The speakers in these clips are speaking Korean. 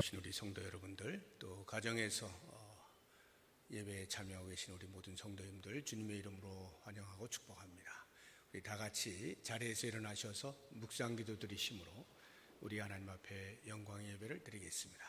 오신 우리 성도 여러분들, 또 가정에서 예배에 참여하고 계신 우리 모든 성도님들 주님의 이름으로 환영하고 축복합니다. 우리 다 같이 자리에서 일어나셔서 묵상기도 드리심으로 우리 하나님 앞에 영광의 예배를 드리겠습니다.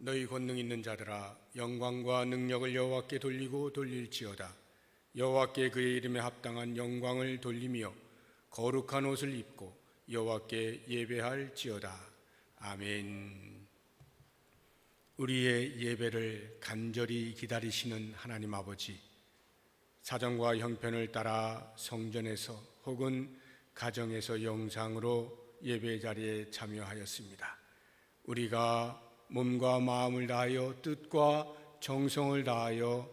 너희 권능 있는 자들아, 영광과 능력을 여호와께 돌리고 돌릴지어다. 여호와께 그의 이름에 합당한 영광을 돌리며 거룩한 옷을 입고 여호와께 예배할지어다. 아멘. 우리의 예배를 간절히 기다리시는 하나님 아버지, 사정과 형편을 따라 성전에서 혹은 가정에서 영상으로 예배 자리에 참여하였습니다. 우리가 몸과 마음을 다하여 뜻과 정성을 다하여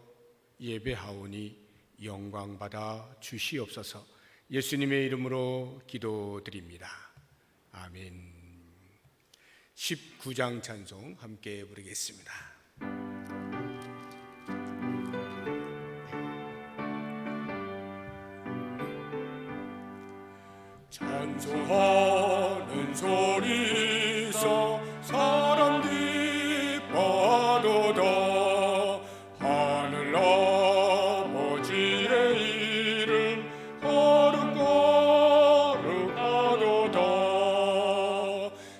예배하오니 영광받아 주시옵소서. 예수님의 이름으로 기도드립니다. 아멘. 19장 찬송 함께 부르겠습니다. 찬송하는 소리서 사람 기뻐하도다. 하늘 아버지의 이름 거룩하도다.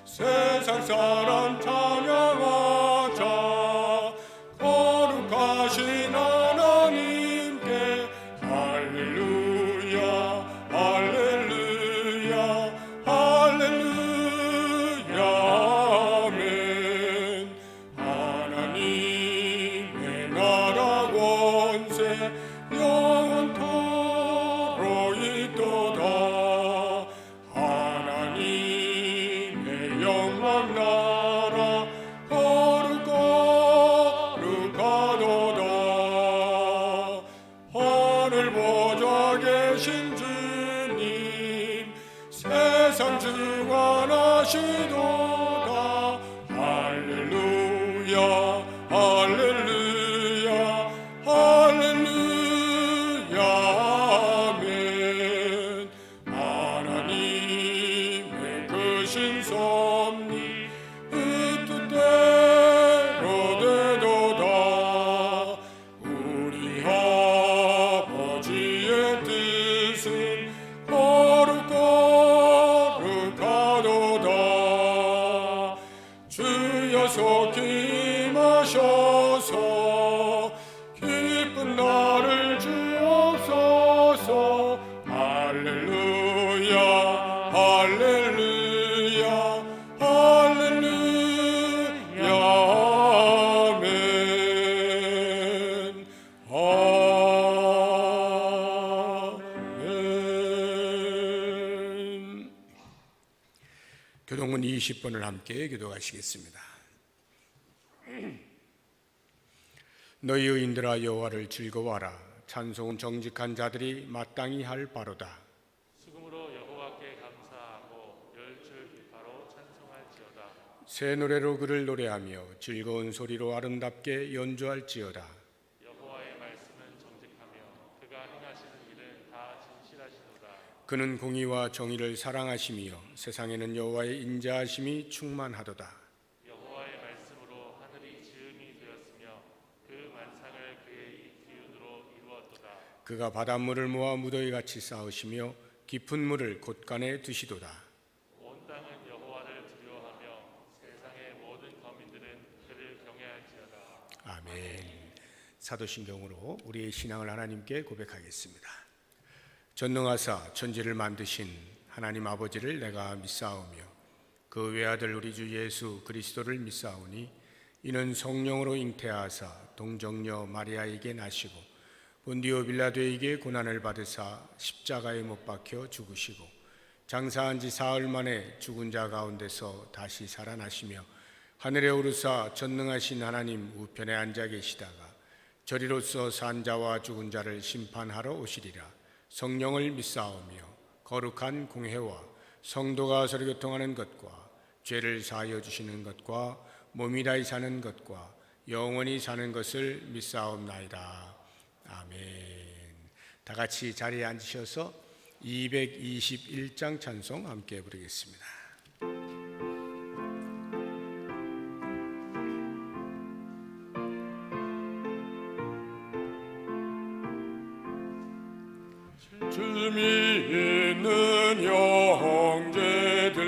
세상 사람 찬양하자. 거룩하신 하나님께 할렐루야 할렐루야 할렐루야 아멘. 하나님의 나라 권세 영원토록 있도다. 하나님의 영광 나라 거룩하도다. 하늘 보좌 계신 주님 세상 주관하시도다. 할렐루야 할렐루야 할렐루야 아멘. 하나님의 크신 섭리 그 뜻대로 되도다. 우리 아버지의 뜻은 거룩하도다. 주여 속히 임하셔서 기쁜 날을 주옵소서. 할렐루야 할렐루야 할렐루야 아멘. 아멘. 교동문 20번을 함께 기도하시겠습니다. 너희 의인들아 여호와를 즐거워하라. 찬송은 정직한 자들이 마땅히 할 바로다. 수금으로 여호와께 감사하고 열줄 비파로 찬송할지어다. 새 노래로 그를 노래하며 즐거운 소리로 아름답게 연주할지어다. 여호와의 말씀은 정직하며 그가 행하시는 일은 다 진실하시도다. 그는 공의와 정의를 사랑하시며 세상에는 여호와의 인자하심이 충만하도다. 여호와의 말씀으로 하늘이 지음이 되었으며 그 만상을 그의 기운으로 이루었도다. 그가 바닷물을 모아 무더기같이 쌓으시며 깊은 물을 곳간에 두시도다. 온 땅은 여호와를 두려워하며 세상의 모든 거민들은 그를 경외할지어다. 아멘. 사도신경으로 우리의 신앙을 하나님께 고백하겠습니다. 전능하사 천지를 만드신 하나님 아버지를 내가 믿사오며 그 외아들 우리 주 예수 그리스도를 믿사오니 이는 성령으로 잉태하사 동정녀 마리아에게 나시고 본디오 빌라도에게 고난을 받으사 십자가에 못 박혀 죽으시고 장사한 지 사흘 만에 죽은 자 가운데서 다시 살아나시며 하늘에 오르사 전능하신 하나님 우편에 앉아 계시다가 저리로서 산 자와 죽은 자를 심판하러 오시리라. 성령을 믿사오며 거룩한 공회와 성도가 서로 교통하는 것과 죄를 사하여 주시는 것과 몸이 다히 사는 것과 영원히 사는 것을 믿사옵나이다. 아멘. 다 같이 자리에 앉으셔서 221장 찬송 함께 부르겠습니다. 주 믿는 형제들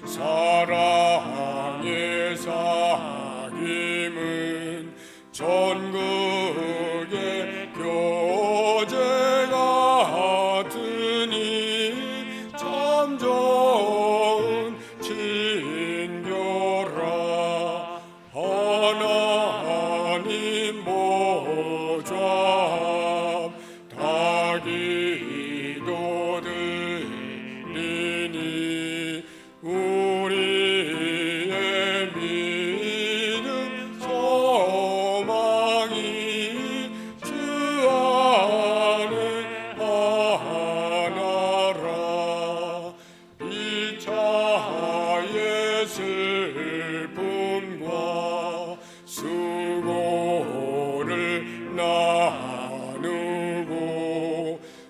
사랑의 사귐은 전국의 교제 같으니 참 좋은 친교라. 하나님 모좌 다 기도드리니 우리의 믿음 소망이 주 안에 하나라. 이차의 슬픔과 수고를 나누고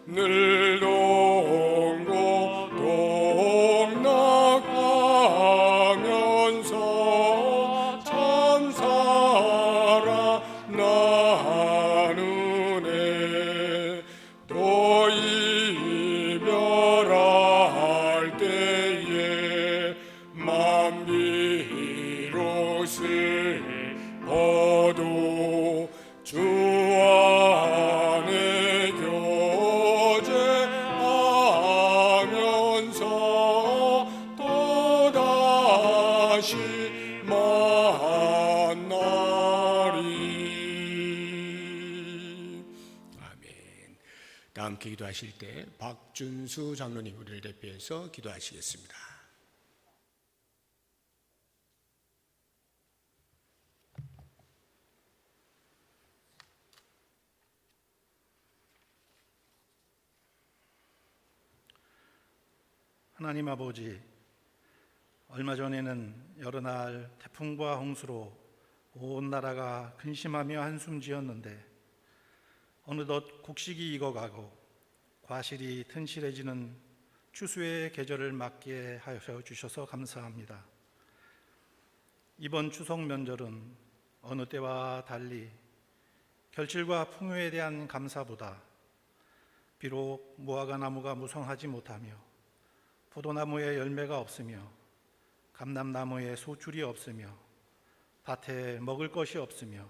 늘 동고 동락하면서 참 살아나누네. 또 이별할 때에 맘 비로 슬퍼도 주 안에 교제하면서 또다시 만나리. 아멘. 다 함께 기도하실 때 박준수 장로님 우리를 대표해서 기도하시겠습니다. 하나님 아버지, 얼마 전에는 여러 날 태풍과 홍수로 온 나라가 근심하며 한숨 지었는데 어느덧 곡식이 익어가고 과실이 튼실해지는 추수의 계절을 맞게 하여 주셔서 감사합니다. 이번 추석 명절은 어느 때와 달리 결실과 풍요에 대한 감사보다 비록 무화과 나무가 무성하지 못하며 포도나무에 열매가 없으며 감람나무에 소출이 없으며 밭에 먹을 것이 없으며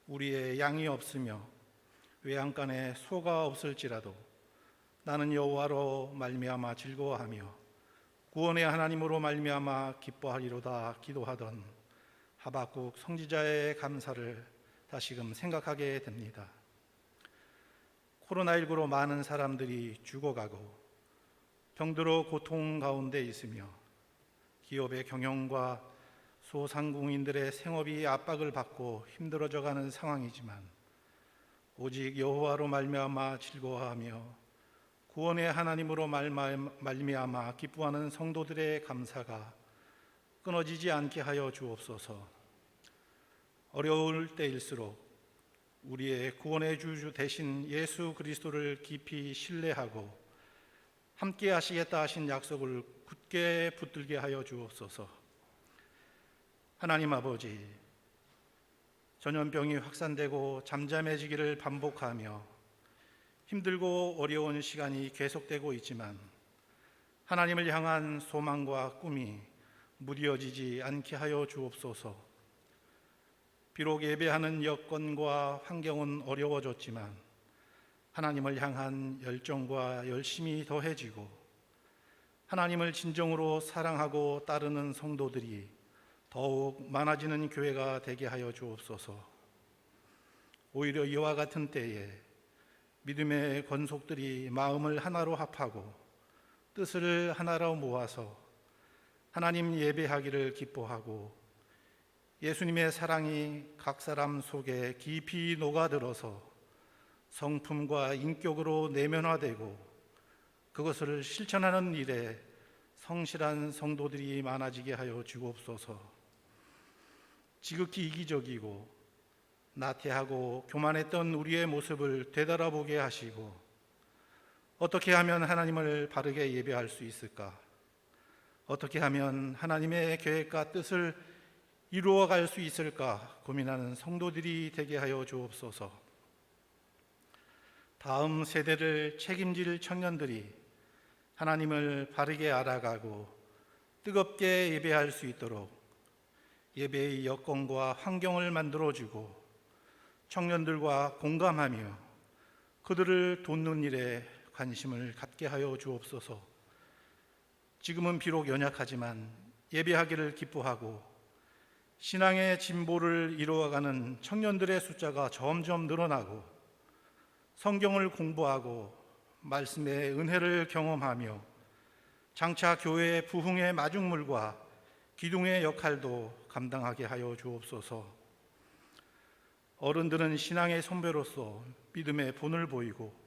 우리의 양이 없으며 외양간에 소가 없을지라도 나는 여호와로 말미암아 즐거워하며 구원의 하나님으로 말미암아 기뻐하리로다 기도하던 하박국 선지자의 감사를 다시금 생각하게 됩니다. 코로나19로 많은 사람들이 죽어가고 병들어 고통 가운데 있으며 기업의 경영과 소상공인들의 생업이 압박을 받고 힘들어져가는 상황이지만 오직 여호와로 말미암아 즐거워하며 구원의 하나님으로 말미암아 기뻐하는 성도들의 감사가 끊어지지 않게 하여 주옵소서. 어려울 때일수록 우리의 구원의 주 대신 예수 그리스도를 깊이 신뢰하고 함께 하시겠다 하신 약속을 굳게 붙들게 하여 주옵소서. 하나님 아버지, 전염병이 확산되고 잠잠해지기를 반복하며 힘들고 어려운 시간이 계속되고 있지만 하나님을 향한 소망과 꿈이 무뎌지지 않게 하여 주옵소서. 비록 예배하는 여건과 환경은 어려워졌지만 하나님을 향한 열정과 열심이 더해지고 하나님을 진정으로 사랑하고 따르는 성도들이 더욱 많아지는 교회가 되게 하여 주옵소서. 오히려 이와 같은 때에 믿음의 권속들이 마음을 하나로 합하고 뜻을 하나로 모아서 하나님 예배하기를 기뻐하고 예수님의 사랑이 각 사람 속에 깊이 녹아들어서 성품과 인격으로 내면화되고 그것을 실천하는 일에 성실한 성도들이 많아지게 하여 주옵소서. 지극히 이기적이고 나태하고 교만했던 우리의 모습을 되돌아보게 하시고 어떻게 하면 하나님을 바르게 예배할 수 있을까? 어떻게 하면 하나님의 계획과 뜻을 이루어갈 수 있을까 고민하는 성도들이 되게 하여 주옵소서. 다음 세대를 책임질 청년들이 하나님을 바르게 알아가고 뜨겁게 예배할 수 있도록 예배의 여건과 환경을 만들어주고 청년들과 공감하며 그들을 돕는 일에 관심을 갖게 하여 주옵소서. 지금은 비록 연약하지만 예배하기를 기뻐하고 신앙의 진보를 이루어가는 청년들의 숫자가 점점 늘어나고 성경을 공부하고 말씀의 은혜를 경험하며 장차 교회의 부흥의 마중물과 기둥의 역할도 감당하게 하여 주옵소서. 어른들은 신앙의 선배로서 믿음의 본을 보이고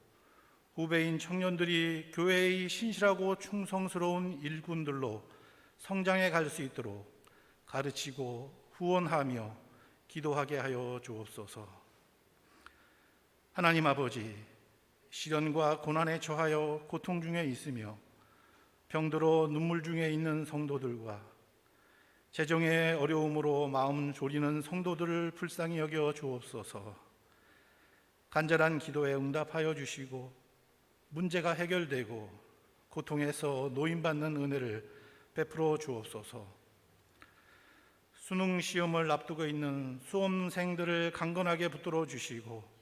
후배인 청년들이 교회의 신실하고 충성스러운 일꾼들로 성장해 갈 수 있도록 가르치고 후원하며 기도하게 하여 주옵소서. 하나님 아버지, 시련과 고난에 처하여 고통 중에 있으며 병들어 눈물 중에 있는 성도들과 재정의 어려움으로 마음 졸이는 성도들을 불쌍히 여겨 주옵소서. 간절한 기도에 응답하여 주시고 문제가 해결되고 고통에서 노임받는 은혜를 베풀어 주옵소서. 수능 시험을 앞두고 있는 수험생들을 강건하게 붙들어 주시고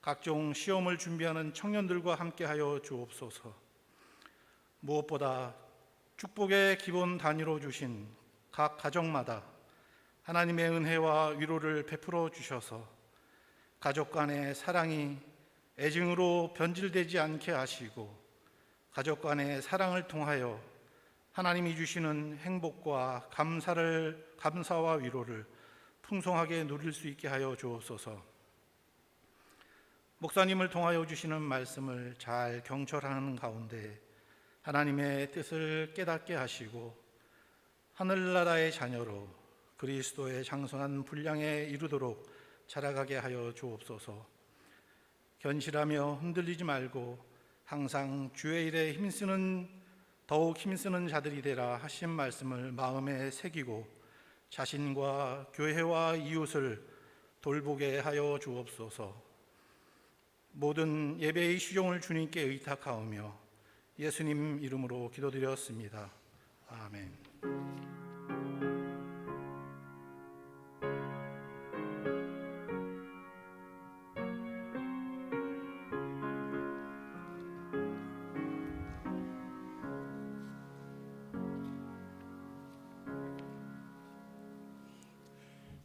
각종 시험을 준비하는 청년들과 함께하여 주옵소서. 무엇보다 축복의 기본 단위로 주신 각 가정마다 하나님의 은혜와 위로를 베풀어 주셔서 가족 간의 사랑이 애증으로 변질되지 않게 하시고 가족 간의 사랑을 통하여 하나님이 주시는 행복과 감사와 위로를 풍성하게 누릴 수 있게 하여 주옵소서. 목사님을 통하여 주시는 말씀을 잘 경철하는 가운데 하나님의 뜻을 깨닫게 하시고 하늘나라의 자녀로 그리스도의 장성한 분량에 이르도록 자라가게 하여 주옵소서. 견실하며 흔들리지 말고 항상 주의 일에 더욱 힘쓰는 자들이 되라 하신 말씀을 마음에 새기고 자신과 교회와 이웃을 돌보게 하여 주옵소서. 모든 예배의 시종을 주님께 의탁하오며 예수님 이름으로 기도드렸습니다. 아멘.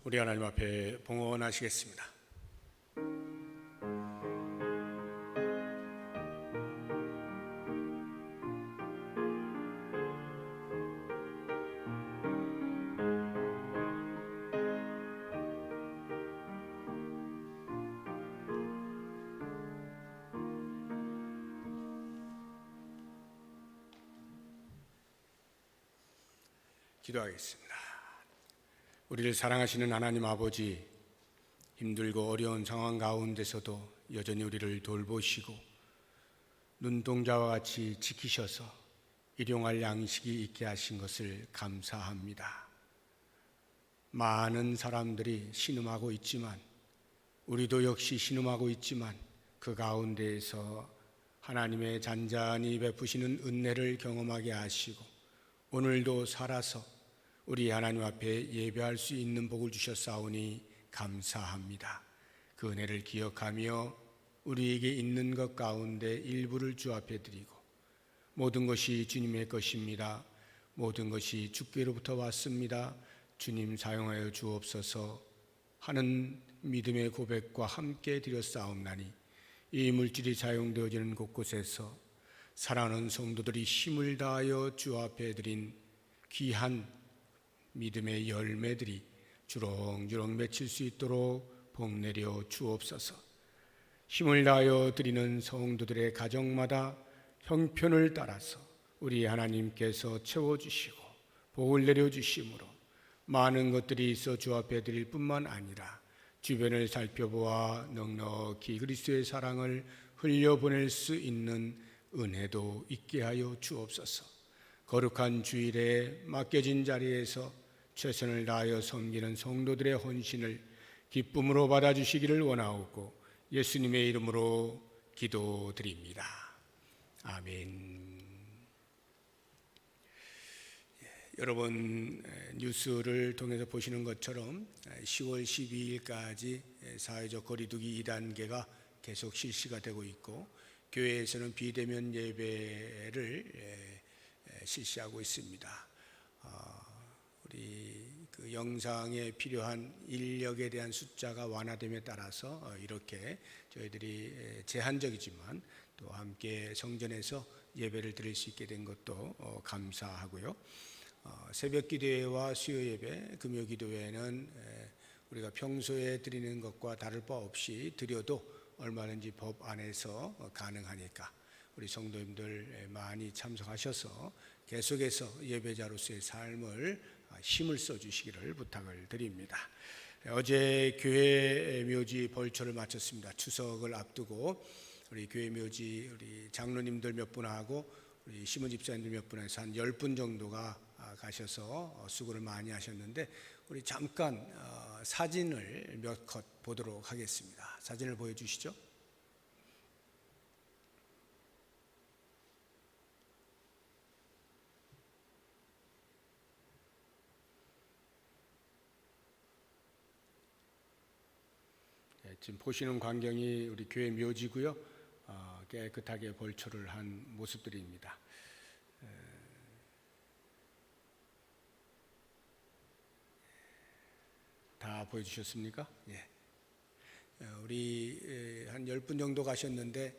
우리 하나님 앞에 봉헌하시겠습니다. 기도하겠습니다. 우리를 사랑하시는 하나님 아버지, 힘들고 어려운 상황 가운데서도 여전히 우리를 돌보시고 눈동자와 같이 지키셔서 일용할 양식이 있게 하신 것을 감사합니다. 많은 사람들이 신음하고 있지만 우리도 역시 신음하고 있지만 그 가운데에서 하나님의 잔잔히 베푸시는 은혜를 경험하게 하시고 오늘도 살아서 우리 하나님 앞에 예배할 수 있는 복을 주셨사오니 감사합니다. 그 은혜를 기억하며 우리에게 있는 것 가운데 일부를 주 앞에 드리고 모든 것이 주님의 것입니다. 모든 것이 주께로부터 왔습니다. 주님 사용하여 주옵소서 하는 믿음의 고백과 함께 드렸사옵나니 이 물질이 사용되어지는 곳곳에서 사랑하는 성도들이 힘을 다하여 주 앞에 드린 귀한 믿음의 열매들이 주렁주렁 맺힐 수 있도록 복내려 주옵소서. 힘을 다하여 드리는 성도들의 가정마다 형편을 따라서 우리 하나님께서 채워주시고 복을 내려주심으로 많은 것들이 있어 주 앞에 드릴 뿐만 아니라 주변을 살펴보아 넉넉히 그리스도의 사랑을 흘려보낼 수 있는 은혜도 있게 하여 주옵소서. 거룩한 주일에 맡겨진 자리에서 최선을 다하여 섬기는 성도들의 헌신을 기쁨으로 받아주시기를 원하옵고 예수님의 이름으로 기도드립니다. 아멘. 여러분 뉴스를 통해서 보시는 것처럼 10월 12일까지 사회적 거리두기 2단계가 계속 실시가 되고 있고 교회에서는 비대면 예배를 실시하고 있습니다. 우리 그 영상에 필요한 인력에 대한 숫자가 완화됨에 따라서 이렇게 저희들이 제한적이지만 또 함께 성전에서 예배를 드릴 수 있게 된 것도 감사하고요. 새벽 기도회와 수요 예배, 금요 기도회는 우리가 평소에 드리는 것과 다를 바 없이 드려도 얼마든지 법 안에서 가능하니까 우리 성도님들 많이 참석하셔서 계속해서 예배자로서의 삶을 힘을 써주시기를 부탁을 드립니다. 어제 교회 묘지 벌초를 마쳤습니다. 추석을 앞두고 우리 교회 묘지 우리 장로님들 몇 분하고 우리 시몬 집사님들 몇 분에서 한 10분 정도가 가셔서 수고를 많이 하셨는데 우리 잠깐 사진을 몇 컷 보도록 하겠습니다. 사진을 보여주시죠. 지금 보시는 광경이 우리 교회 묘지고요. 깨끗하게 벌초를 한 모습들입니다. 다 보여주셨습니까? 예. 우리 한 10분 정도 가셨는데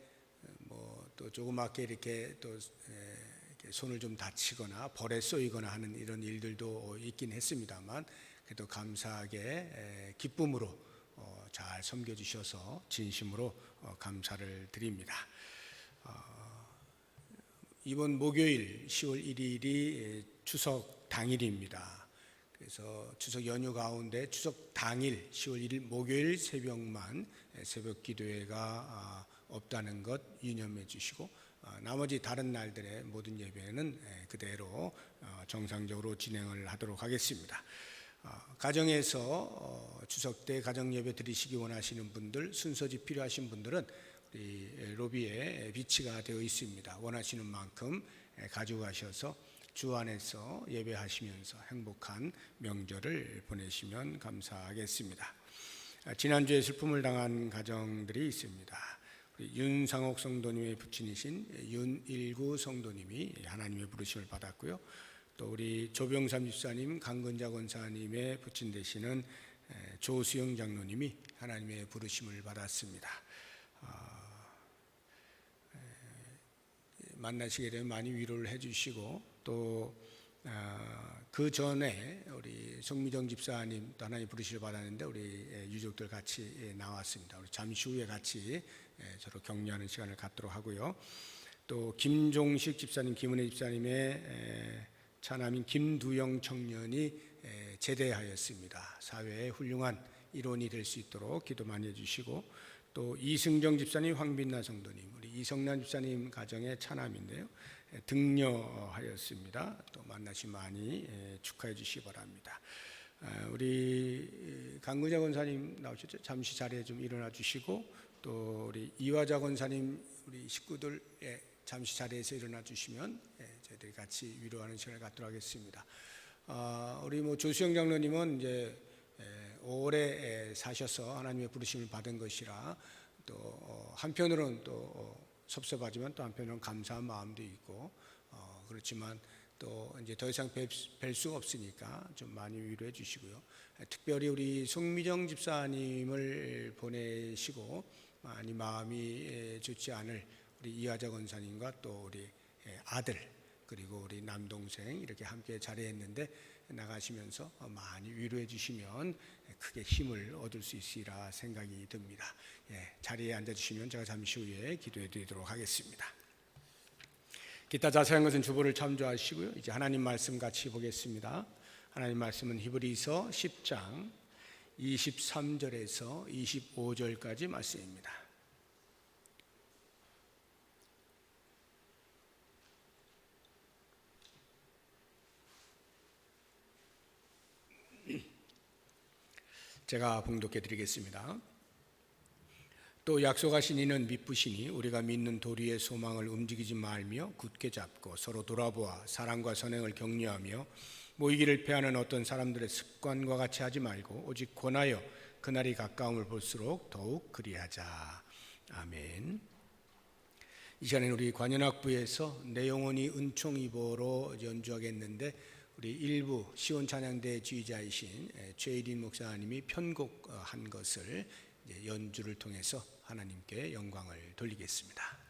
뭐 또 조그맣게 이렇게 또 이렇게 손을 좀 다치거나 벌에 쏘이거나 하는 이런 일들도 있긴 했습니다만 그래도 감사하게 기쁨으로 잘 섬겨주셔서 진심으로 감사를 드립니다. 이번 목요일 10월 1일이 추석 당일입니다. 그래서 추석 연휴 가운데 추석 당일 10월 1일 목요일 새벽만 새벽 기도회가 없다는 것 유념해 주시고 나머지 다른 날들의 모든 예배는 그대로 정상적으로 진행을 하도록 하겠습니다. 가정에서 추석 때 가정 예배 드리시기 원하시는 분들, 순서집 필요하신 분들은 우리 로비에 비치가 되어 있습니다. 원하시는 만큼 가져가셔서 주 안에서 예배하시면서 행복한 명절을 보내시면 감사하겠습니다. 지난주에 슬픔을 당한 가정들이 있습니다. 우리 윤상옥 성도님의 부친이신 윤일구 성도님이 하나님의 부르심을 받았고요. 또 우리 조병삼 집사님, 강근자 권사님의 부친 되시는 조수영 장로님이 하나님의 부르심을 받았습니다. 만나시게 되면 많이 위로를 해주시고 또 그 전에 우리 송미정 집사님 또 하나님 부르심을 받았는데 우리 유족들 같이 나왔습니다. 우리 잠시 후에 같이 서로 격려하는 시간을 갖도록 하고요. 또 김종식 집사님, 김은혜 집사님의 차남인 김두영 청년이 제대하였습니다. 사회의 훌륭한 일원이 될 수 있도록 기도 많이 해주시고 또 이승정 집사님, 황빈나 성도님, 우리 이성란 집사님 가정의 차남인데요. 등려하였습니다. 또 만나시 많이 축하해 주시기 바랍니다. 우리 강근자 권사님 나오셨죠? 잠시 자리에 좀 일어나 주시고 또 우리 이화자 권사님 우리 식구들 잠시 자리에서 일어나 주시면 저희들이 같이 위로하는 시간을 갖도록 하겠습니다. 우리 뭐 조수영 장로님은 이제 오래 사셔서 하나님의 부르심을 받은 것이라 또 한편으로는 또 섭섭하지만 또 한편으로는 감사한 마음도 있고 그렇지만 또 이제 더 이상 뵐 수가 없으니까 좀 많이 위로해 주시고요. 특별히 우리 송미정 집사님을 보내시고 많이 마음이 좋지 않을 우리 이하자 권사님과 또 우리 아들 그리고 우리 남동생 이렇게 함께 자리했는데 나가시면서 많이 위로해 주시면 크게 힘을 얻을 수 있으리라 생각이 듭니다. 자리에 앉아 주시면 제가 잠시 후에 기도해 드리도록 하겠습니다. 기타 자세한 것은 주보를 참조하시고요. 이제 하나님 말씀 같이 보겠습니다. 하나님 말씀은 히브리서 10장 23절에서 25절까지 말씀입니다. 제가 봉독해 드리겠습니다. 또 약속하신 이는 미쁘시니 우리가 믿는 도리의 소망을 움직이지 말며 굳게 잡고 서로 돌아보아 사랑과 선행을 격려하며 모이기를 패하는 어떤 사람들의 습관과 같이 하지 말고 오직 권하여 그날이 가까움을 볼수록 더욱 그리하자. 아멘. 이 시간에 우리 관현악부에서 내 영혼이 은총 입어로 연주하겠는데 우리 일부 시온 찬양대 지휘자이신 최일인 목사님이 편곡한 것을 연주를 통해서 하나님께 영광을 돌리겠습니다.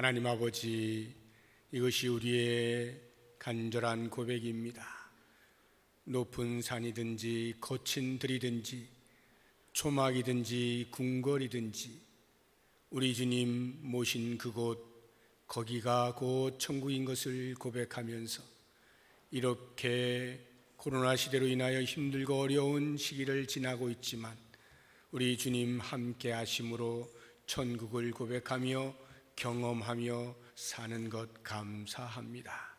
하나님 아버지, 이것이 우리의 간절한 고백입니다. 높은 산이든지 거친 들이든지 초막이든지 궁궐이든지 우리 주님 모신 그곳, 거기가 곧 천국인 것을 고백하면서 이렇게 코로나 시대로 인하여 힘들고 어려운 시기를 지나고 있지만 우리 주님 함께 하심으로 천국을 고백하며 경험하며 사는 것 감사합니다.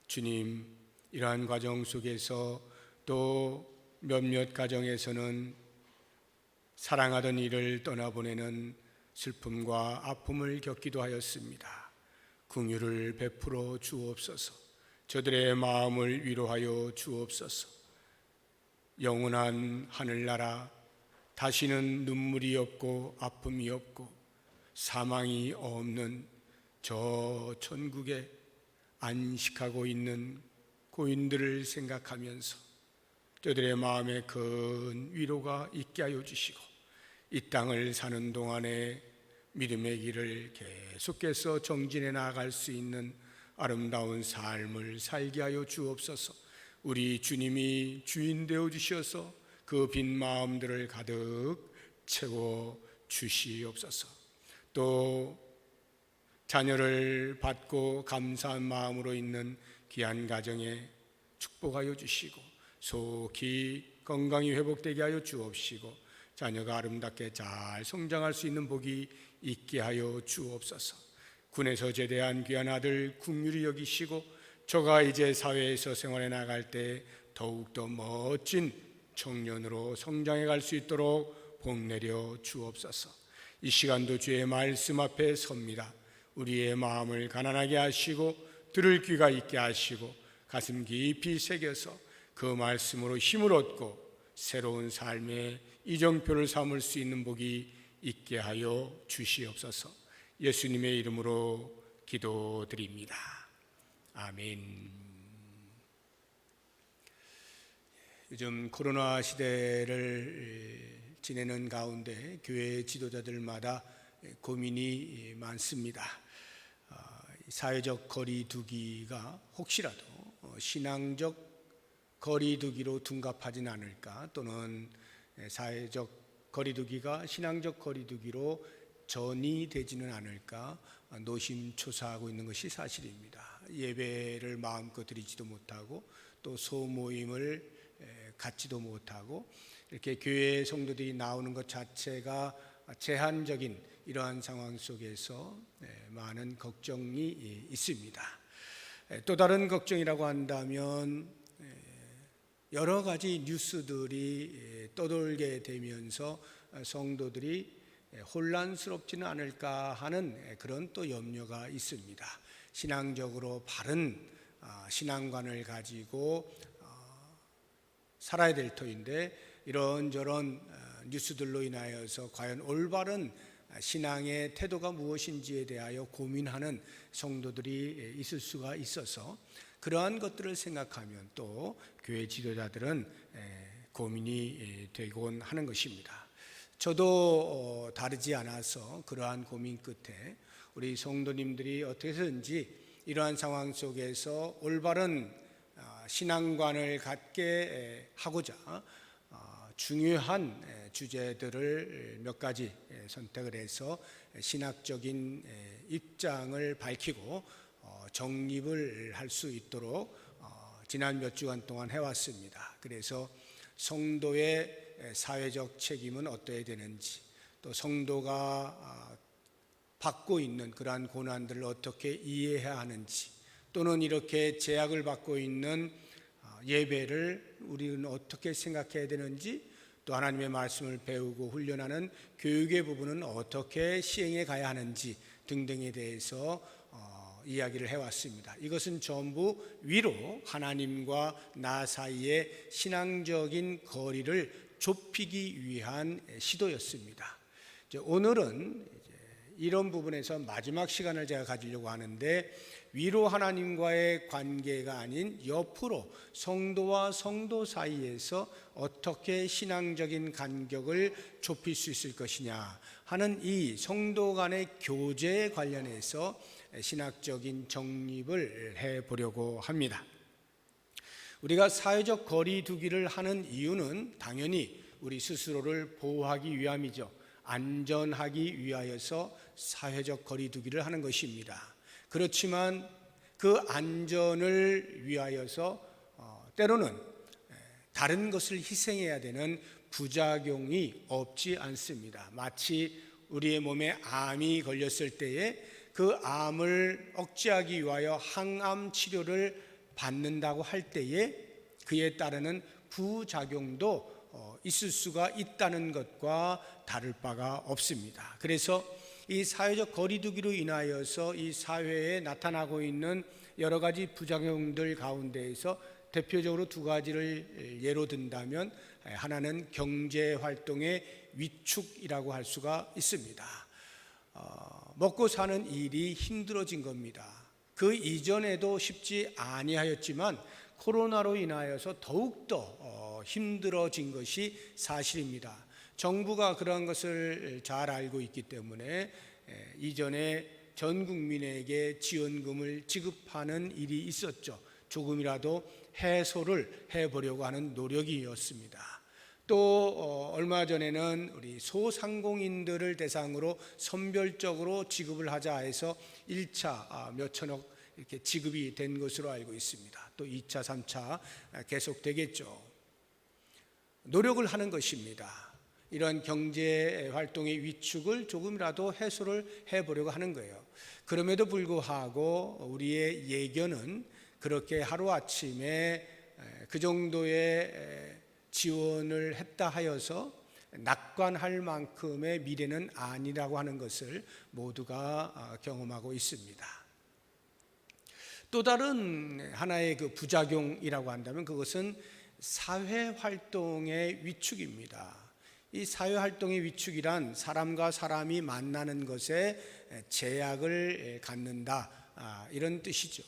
주님, 이러한 과정 속에서 또 몇몇 가정에서는 사랑하던 이를 떠나보내는 슬픔과 아픔을 겪기도 하였습니다. 긍휼을 베풀어 주옵소서. 저들의 마음을 위로하여 주옵소서. 영원한 하늘나라, 다시는 눈물이 없고 아픔이 없고 사망이 없는 저 천국에 안식하고 있는 고인들을 생각하면서 저들의 마음에 큰 위로가 있게 하여 주시고, 이 땅을 사는 동안에 믿음의 길을 계속해서 정진해 나아갈 수 있는 아름다운 삶을 살게 하여 주옵소서. 우리 주님이 주인 되어 주셔서 그 빈 마음들을 가득 채워 주시옵소서. 또 자녀를 받고 감사한 마음으로 있는 귀한 가정에 축복하여 주시고, 속히 건강이 회복되게 하여 주옵시고, 자녀가 아름답게 잘 성장할 수 있는 복이 있게 하여 주옵소서. 군에서 제대한 귀한 아들 긍휼히 여기시고, 저가 이제 사회에서 생활해 나갈 때 더욱더 멋진 청년으로 성장해 갈 수 있도록 복내려 주옵소서. 이 시간도 주의 말씀 앞에 섭니다. 우리의 마음을 가난하게 하시고 들을 귀가 있게 하시고 가슴 깊이 새겨서 그 말씀으로 힘을 얻고 새로운 삶의 이정표를 삼을 수 있는 복이 있게 하여 주시옵소서. 예수님의 이름으로 기도드립니다. 아멘. 요즘 코로나 시대를 지내는 가운데 교회 지도자들마다 고민이 많습니다. 사회적 거리두기가 혹시라도 신앙적 거리두기로 둔갑하진 않을까, 또는 사회적 거리두기가 신앙적 거리두기로 전이 되지는 않을까 노심초사하고 있는 것이 사실입니다. 예배를 마음껏 드리지도 못하고 또 소모임을 갖지도 못하고 이렇게 교회 성도들이 나오는 것 자체가 제한적인 이러한 상황 속에서 많은 걱정이 있습니다. 또 다른 걱정이라고 한다면 여러 가지 뉴스들이 떠돌게 되면서 성도들이 혼란스럽지는 않을까 하는 그런 또 염려가 있습니다. 신앙적으로 바른 신앙관을 가지고 살아야 될 터인데 이런저런 뉴스들로 인하여서 과연 올바른 신앙의 태도가 무엇인지에 대하여 고민하는 성도들이 있을 수가 있어서 그러한 것들을 생각하면 또 교회 지도자들은 고민이 되곤 하는 것입니다. 저도 다르지 않아서 그러한 고민 끝에 우리 성도님들이 어떻게 해서든지 이러한 상황 속에서 올바른 신앙관을 갖게 하고자 중요한 주제들을 몇 가지 선택을 해서 신학적인 입장을 밝히고 정립을 할 수 있도록 지난 몇 주간 동안 해왔습니다. 그래서 성도의 사회적 책임은 어떠해야 되는지, 또 성도가 받고 있는 그러한 고난들을 어떻게 이해해야 하는지, 또는 이렇게 제약을 받고 있는 예배를 우리는 어떻게 생각해야 되는지, 또 하나님의 말씀을 배우고 훈련하는 교육의 부분은 어떻게 시행해 가야 하는지 등등에 대해서 이야기를 해왔습니다. 이것은 전부 위로 하나님과 나 사이의 신앙적인 거리를 좁히기 위한 시도였습니다. 오늘은 이런 부분에서 마지막 시간을 제가 가지려고 하는데, 위로 하나님과의 관계가 아닌 옆으로 성도와 성도 사이에서 어떻게 신앙적인 간격을 좁힐 수 있을 것이냐 하는 이 성도 간의 교제에 관련해서 신학적인 정립을 해보려고 합니다. 우리가 사회적 거리두기를 하는 이유는 당연히 우리 스스로를 보호하기 위함이죠. 안전하기 위하여서 사회적 거리두기를 하는 것입니다. 그렇지만 그 안전을 위하여서 때로는 다른 것을 희생해야 되는 부작용이 없지 않습니다. 마치 우리의 몸에 암이 걸렸을 때에 그 암을 억제하기 위하여 항암 치료를 받는다고 할 때에 그에 따르는 부작용도 있을 수가 있다는 것과 다를 바가 없습니다. 그래서 이 사회적 거리두기로 인하여서 이 사회에 나타나고 있는 여러 가지 부작용들 가운데에서 대표적으로 두 가지를 예로 든다면, 하나는 경제 활동의 위축이라고 할 수가 있습니다. 먹고 사는 일이 힘들어진 겁니다. 그 이전에도 쉽지 아니하였지만 코로나로 인하여서 더욱더 힘들어진 것이 사실입니다. 정부가 그런 것을 잘 알고 있기 때문에 이전에 전 국민에게 지원금을 지급하는 일이 있었죠. 조금이라도 해소를 해보려고 하는 노력이었습니다. 또 얼마 전에는 우리 소상공인들을 대상으로 선별적으로 지급을 하자 해서 1차 몇 천억 이렇게 지급이 된 것으로 알고 있습니다. 또 2차, 3차 계속되겠죠. 노력을 하는 것입니다. 이런 경제 활동의 위축을 조금이라도 해소를 해보려고 하는 거예요. 그럼에도 불구하고 우리의 예견은 그렇게 하루아침에 그 정도의 지원을 했다 하여서 낙관할 만큼의 미래는 아니라고 하는 것을 모두가 경험하고 있습니다. 또 다른 하나의 그 부작용이라고 한다면 그것은 사회활동의 위축입니다. 이 사회활동의 위축이란 사람과 사람이 만나는 것에 제약을 갖는다, 이런 뜻이죠.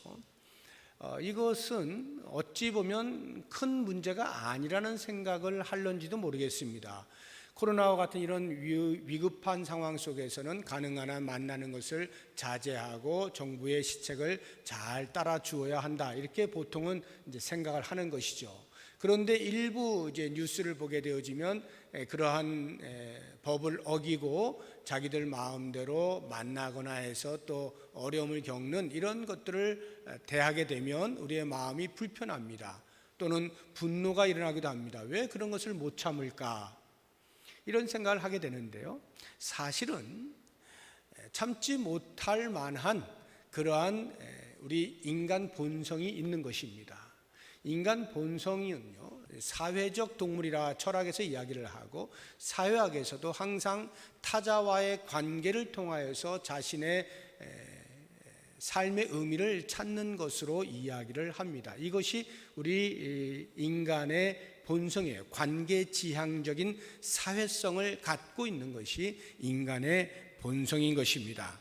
이것은 어찌 보면 큰 문제가 아니라는 생각을 할런지도 모르겠습니다. 코로나와 같은 이런 위급한 상황 속에서는 가능한 한 만나는 것을 자제하고 정부의 시책을 잘 따라 주어야 한다, 이렇게 보통은 이제 생각을 하는 것이죠. 그런데 일부 이제 뉴스를 보게 되어지면 그러한 법을 어기고 자기들 마음대로 만나거나 해서 또 어려움을 겪는 이런 것들을 대하게 되면 우리의 마음이 불편합니다. 또는 분노가 일어나기도 합니다. 왜 그런 것을 못 참을까? 이런 생각을 하게 되는데요. 사실은 참지 못할 만한 그러한 우리 인간 본성이 있는 것입니다. 인간 본성은요, 사회적 동물이라 철학에서 이야기를 하고 사회학에서도 항상 타자와의 관계를 통하여서 자신의 삶의 의미를 찾는 것으로 이야기를 합니다. 이것이 우리 인간의 본성이에요. 관계지향적인 사회성을 갖고 있는 것이 인간의 본성인 것입니다.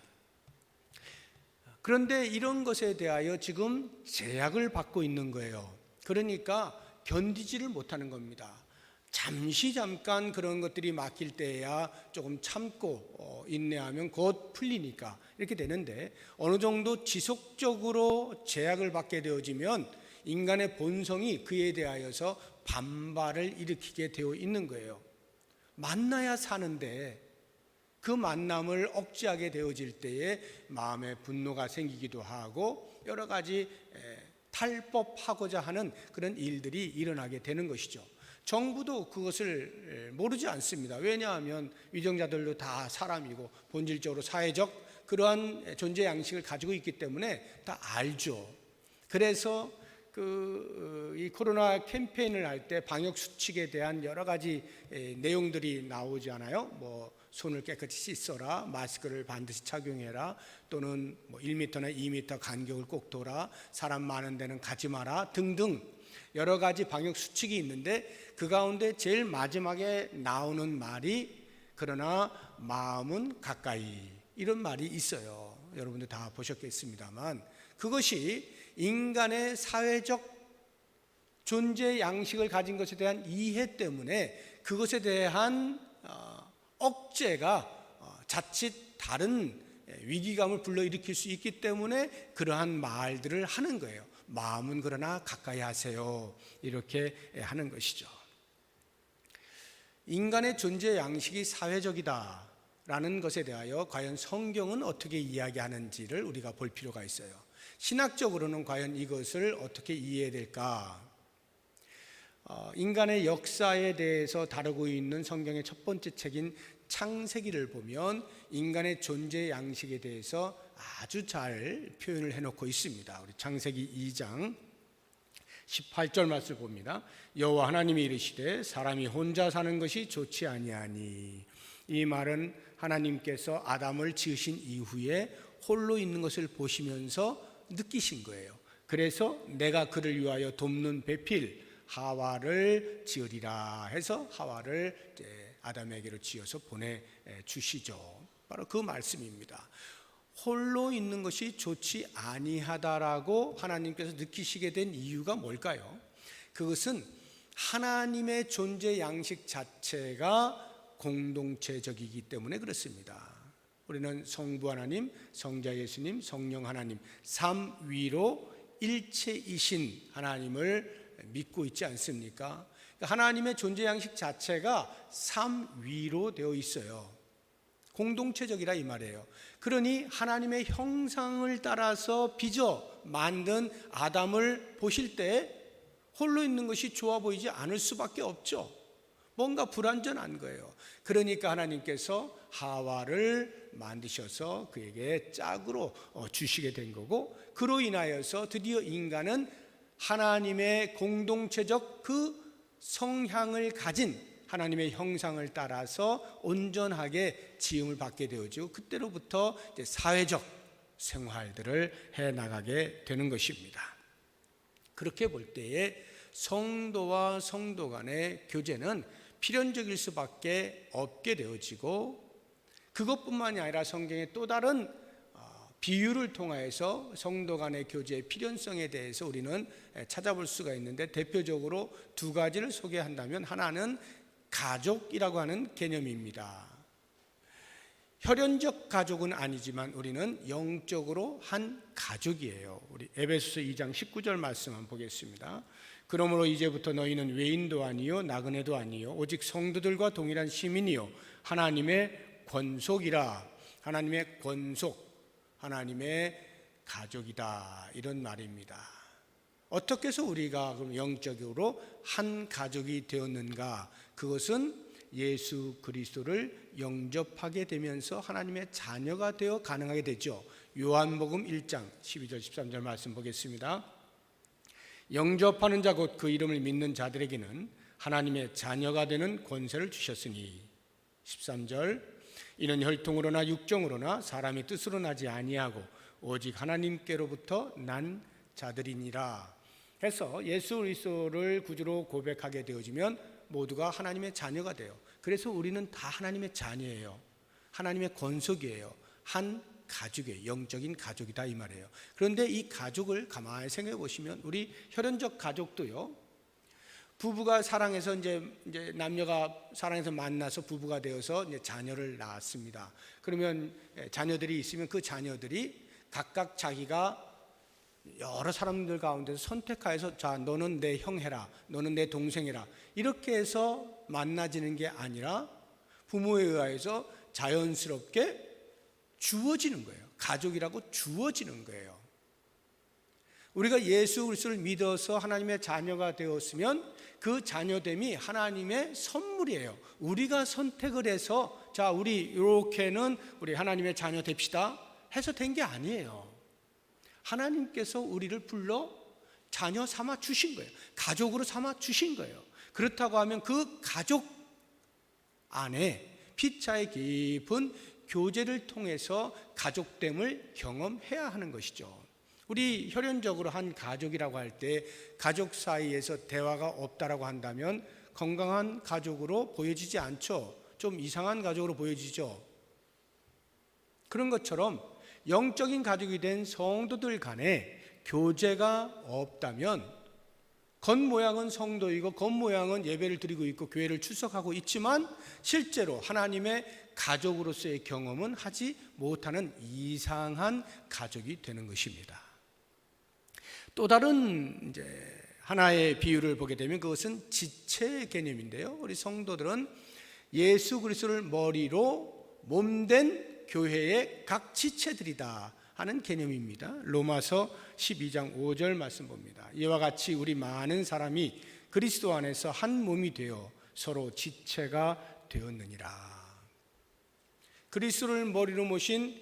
그런데 이런 것에 대하여 지금 제약을 받고 있는 거예요. 그러니까 견디지를 못하는 겁니다. 잠깐 그런 것들이 막힐 때야 조금 참고 인내하면 곧 풀리니까 이렇게 되는데, 어느 정도 지속적으로 제약을 받게 되어지면 인간의 본성이 그에 대하여서 반발을 일으키게 되어 있는 거예요. 만나야 사는데 그 만남을 억제하게 되어질 때에 마음에 분노가 생기기도 하고 여러 가지 탈법하고자 하는 그런 일들이 일어나게 되는 것이죠. 정부도 그것을 모르지 않습니다. 왜냐하면 위정자들도 다 사람이고 본질적으로 사회적 그러한 존재 양식을 가지고 있기 때문에 다 알죠. 그래서 이 코로나 캠페인을 할 때 방역 수칙에 대한 여러 가지 내용들이 나오지 않아요? 뭐 손을 깨끗이 씻어라, 마스크를 반드시 착용해라, 또는 뭐 1m나 2m 간격을 꼭 둬라, 사람 많은 데는 가지 마라 등등 여러 가지 방역 수칙이 있는데, 그 가운데 제일 마지막에 나오는 말이 그러나 마음은 가까이, 이런 말이 있어요. 여러분들 다 보셨겠습니다만, 그것이 인간의 사회적 존재 양식을 가진 것에 대한 이해 때문에 그것에 대한 억제가 자칫 다른 위기감을 불러일으킬 수 있기 때문에 그러한 말들을 하는 거예요. 마음은 그러나 가까이 하세요, 이렇게 하는 것이죠. 인간의 존재 양식이 사회적이다 라는 것에 대하여 과연 성경은 어떻게 이야기하는지를 우리가 볼 필요가 있어요. 신학적으로는 과연 이것을 어떻게 이해해야 될까? 인간의 역사에 대해서 다루고 있는 성경의 첫 번째 책인 창세기를 보면 인간의 존재 양식에 대해서 아주 잘 표현을 해놓고 있습니다. 우리 창세기 2장 18절 말씀을 봅니다. 여호와 하나님이 이르시되 사람이 혼자 사는 것이 좋지 아니하니. 이 말은 하나님께서 아담을 지으신 이후에 홀로 있는 것을 보시면서 느끼신 거예요. 그래서 내가 그를 위하여 돕는 배필 하와를 지으리라 해서 하와를 아담에게로 지어서 보내주시죠. 바로 그 말씀입니다. 홀로 있는 것이 좋지 아니하다라고 하나님께서 느끼시게 된 이유가 뭘까요? 그것은 하나님의 존재 양식 자체가 공동체적이기 때문에 그렇습니다. 우리는 성부 하나님, 성자 예수님, 성령 하나님 삼위로 일체이신 하나님을 믿고 있지 않습니까? 하나님의 존재 양식 자체가 삼위로 되어 있어요. 공동체적이라 이 말이에요. 그러니 하나님의 형상을 따라서 빚어 만든 아담을 보실 때 홀로 있는 것이 좋아 보이지 않을 수밖에 없죠. 뭔가 불완전한 거예요. 그러니까 하나님께서 하와를 만드셔서 그에게 짝으로 주시게 된 거고, 그로 인하여서 드디어 인간은 하나님의 공동체적 그 성향을 가진 하나님의 형상을 따라서 온전하게 지음을 받게 되어지고, 그때로부터 이제 사회적 생활들을 해 나가게 되는 것입니다. 그렇게 볼 때에 성도와 성도 간의 교제는 필연적일 수밖에 없게 되어지고, 그것뿐만이 아니라 성경의 또 다른 비유를 통하여서 성도 간의 교제의 필연성에 대해서 우리는 찾아볼 수가 있는데, 대표적으로 두 가지를 소개한다면, 하나는 가족이라고 하는 개념입니다. 혈연적 가족은 아니지만 우리는 영적으로 한 가족이에요. 우리 에베소서 2장 19절 말씀 한번 보겠습니다. 그러므로 이제부터 너희는 외인도 아니요 나그네도 아니요 오직 성도들과 동일한 시민이요 하나님의 권속이라. 하나님의 권속, 하나님의 가족이다, 이런 말입니다. 어떻게 해서 우리가 그럼 영적으로 한 가족이 되었는가? 그것은 예수 그리스도를 영접하게 되면서 하나님의 자녀가 되어 가능하게 되죠. 요한복음 1장 12절 13절 말씀 보겠습니다. 영접하는 자 곧 그 이름을 믿는 자들에게는 하나님의 자녀가 되는 권세를 주셨으니. 13절 이는 혈통으로나 육정으로나 사람의 뜻으로 나지 아니하고 오직 하나님께로부터 난 자들이니라 해서 예수 그리스도를 구주로 고백하게 되어지면 모두가 하나님의 자녀가 돼요. 그래서 우리는 다 하나님의 자녀예요. 하나님의 권속이에요. 한 가족이에요. 영적인 가족이다 이 말이에요. 그런데 이 가족을 가만히 생각해 보시면 우리 혈연적 가족도요, 부부가 사랑해서 이제 남녀가 사랑해서 만나서 부부가 되어서 이제 자녀를 낳았습니다. 그러면 자녀들이 있으면 그 자녀들이 각각 자기가 여러 사람들 가운데서 선택하여서 자 너는 내 형 해라, 너는 내 동생 해라, 이렇게 해서 만나지는 게 아니라 부모에 의해서 자연스럽게 주어지는 거예요. 가족이라고 주어지는 거예요. 우리가 예수 그리스도를 믿어서 하나님의 자녀가 되었으면 그 자녀됨이 하나님의 선물이에요. 우리가 선택을 해서 자 우리 이렇게는 우리 하나님의 자녀 됩시다 해서 된 게 아니에요. 하나님께서 우리를 불러 자녀 삼아 주신 거예요. 가족으로 삼아 주신 거예요. 그렇다고 하면 그 가족 안에 피차의 깊은 교제를 통해서 가족됨을 경험해야 하는 것이죠. 우리 혈연적으로 한 가족이라고 할 때 가족 사이에서 대화가 없다라고 한다면 건강한 가족으로 보여지지 않죠. 좀 이상한 가족으로 보여지죠. 그런 것처럼 영적인 가족이 된 성도들 간에 교제가 없다면 겉모양은 성도이고 겉모양은 예배를 드리고 있고 교회를 출석하고 있지만 실제로 하나님의 가족으로서의 경험은 하지 못하는 이상한 가족이 되는 것입니다. 또 다른 하나의 비유를 보게 되면 그것은 지체 개념인데요. 우리 성도들은 예수 그리스도를 머리로 몸된 교회의 각 지체들이다 하는 개념입니다. 로마서 12장 5절 말씀 봅니다. 이와 같이 우리 많은 사람이 그리스도 안에서 한 몸이 되어 서로 지체가 되었느니라. 그리스도를 머리로 모신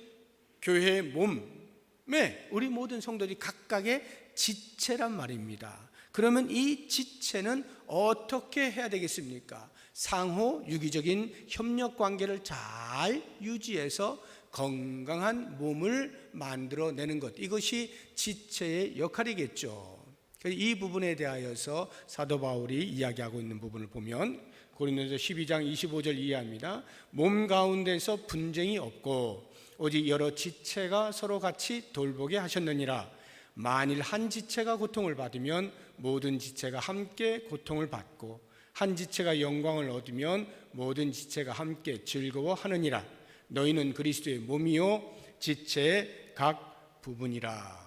교회의 몸에 우리 모든 성도들이 각각의 지체란 말입니다. 그러면 이 지체는 어떻게 해야 되겠습니까? 상호 유기적인 협력 관계를 잘 유지해서 건강한 몸을 만들어내는 것, 이것이 지체의 역할이겠죠. 이 부분에 대하여서 사도 바울이 이야기하고 있는 부분을 보면 고린도서 12장 25절 이해합니다. 몸 가운데서 분쟁이 없고 오직 여러 지체가 서로 같이 돌보게 하셨느니라. 만일 한 지체가 고통을 받으면 모든 지체가 함께 고통을 받고 한 지체가 영광을 얻으면 모든 지체가 함께 즐거워하느니라. 너희는 그리스도의 몸이요 지체의 각 부분이라.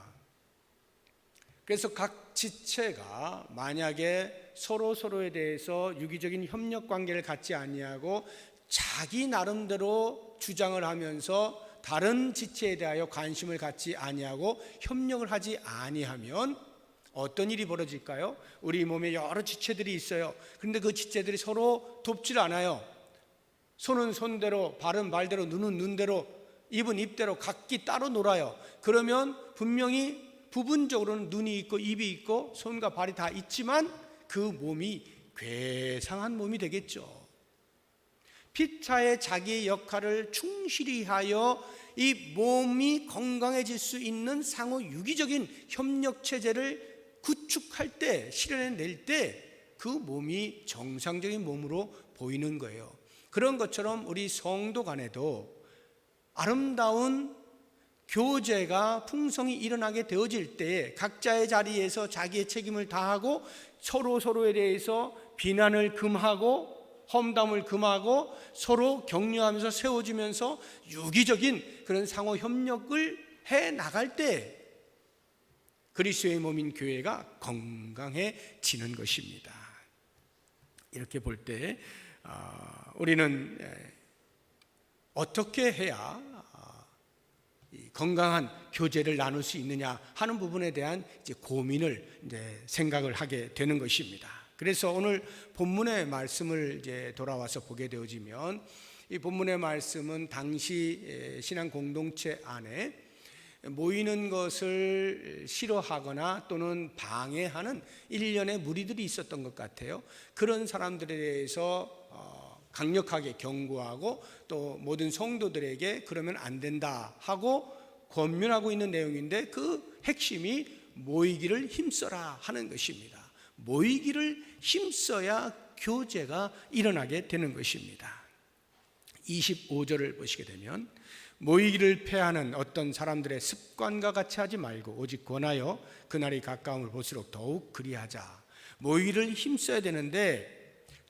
그래서 각 지체가 만약에 서로에 대해서 유기적인 협력 관계를 갖지 아니하고 자기 나름대로 주장을 하면서 다른 지체에 대하여 관심을 갖지 아니하고 협력을 하지 아니하면 어떤 일이 벌어질까요? 우리 몸에 여러 지체들이 있어요. 그런데 그 지체들이 서로 돕질 않아요. 손은 손대로, 발은 발대로, 눈은 눈대로, 입은 입대로 각기 따로 놀아요. 그러면 분명히 부분적으로는 눈이 있고 입이 있고 손과 발이 다 있지만 그 몸이 괴상한 몸이 되겠죠. 피차의 자기의 역할을 충실히 하여 이 몸이 건강해질 수 있는 상호 유기적인 협력 체제를 구축할 때, 실현해낼 때 그 몸이 정상적인 몸으로 보이는 거예요. 그런 것처럼 우리 성도 간에도 아름다운 교제가 풍성히 일어나게 되어질 때 각자의 자리에서 자기의 책임을 다하고 서로에 대해서 비난을 금하고 험담을 금하고 서로 격려하면서 세워주면서 유기적인 그런 상호 협력을 해 나갈 때 그리스도의 몸인 교회가 건강해지는 것입니다. 이렇게 볼 때 우리는 어떻게 해야 건강한 교제를 나눌 수 있느냐 하는 부분에 대한 고민을 생각을 하게 되는 것입니다. 그래서 오늘 본문의 말씀을 돌아와서 보게 되어지면 이 본문의 말씀은 당시 신앙 공동체 안에 모이는 것을 싫어하거나 또는 방해하는 일련의 무리들이 있었던 것 같아요. 그런 사람들에 대해서 강력하게 경고하고 또 모든 성도들에게 그러면 안 된다 하고 권면하고 있는 내용인데 그 핵심이 모이기를 힘써라 하는 것입니다. 모이기를 힘써야 교제가 일어나게 되는 것입니다. 25절을 보시게 되면 모이기를 패하는 어떤 사람들의 습관과 같이 하지 말고 오직 권하여 그날이 가까움을 볼수록 더욱 그리하자. 모이기를 힘써야 되는데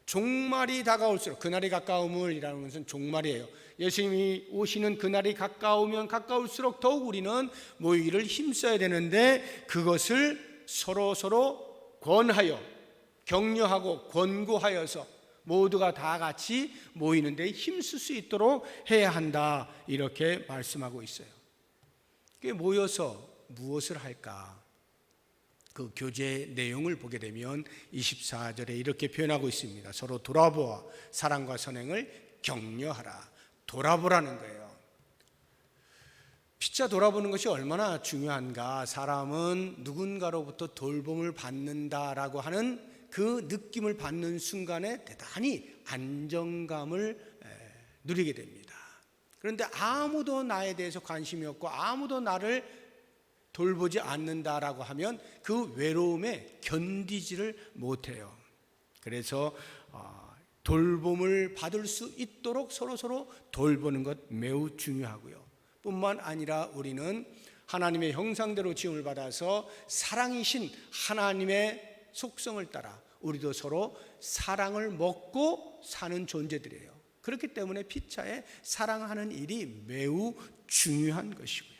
종말이 다가올수록, 그날이 가까움을이라는 것은 종말이에요. 예수님이 오시는 그날이 가까우면 가까울수록 더욱 우리는 모이기를 힘써야 되는데 그것을 서로 권하여 격려하고 권고하여서 모두가 다 같이 모이는 데 힘쓸 수 있도록 해야 한다, 이렇게 말씀하고 있어요. 모여서 무엇을 할까? 그 교제의 내용을 보게 되면 24절에 이렇게 표현하고 있습니다. 서로 돌아보아 사랑과 선행을 격려하라. 돌아보라는 거예요. 피차 돌아보는 것이 얼마나 중요한가. 사람은 누군가로부터 돌봄을 받는다라고 하는 그 느낌을 받는 순간에 대단히 안정감을 누리게 됩니다. 그런데 아무도 나에 대해서 관심이 없고 아무도 나를 돌보지 않는다라고 하면 그 외로움에 견디지를 못해요. 그래서 돌봄을 받을 수 있도록 서로 돌보는 것 매우 중요하고요. 뿐만 아니라 우리는 하나님의 형상대로 지음을 받아서 사랑이신 하나님의 속성을 따라 우리도 서로 사랑을 먹고 사는 존재들이에요. 그렇기 때문에 피차에 사랑하는 일이 매우 중요한 것이고요.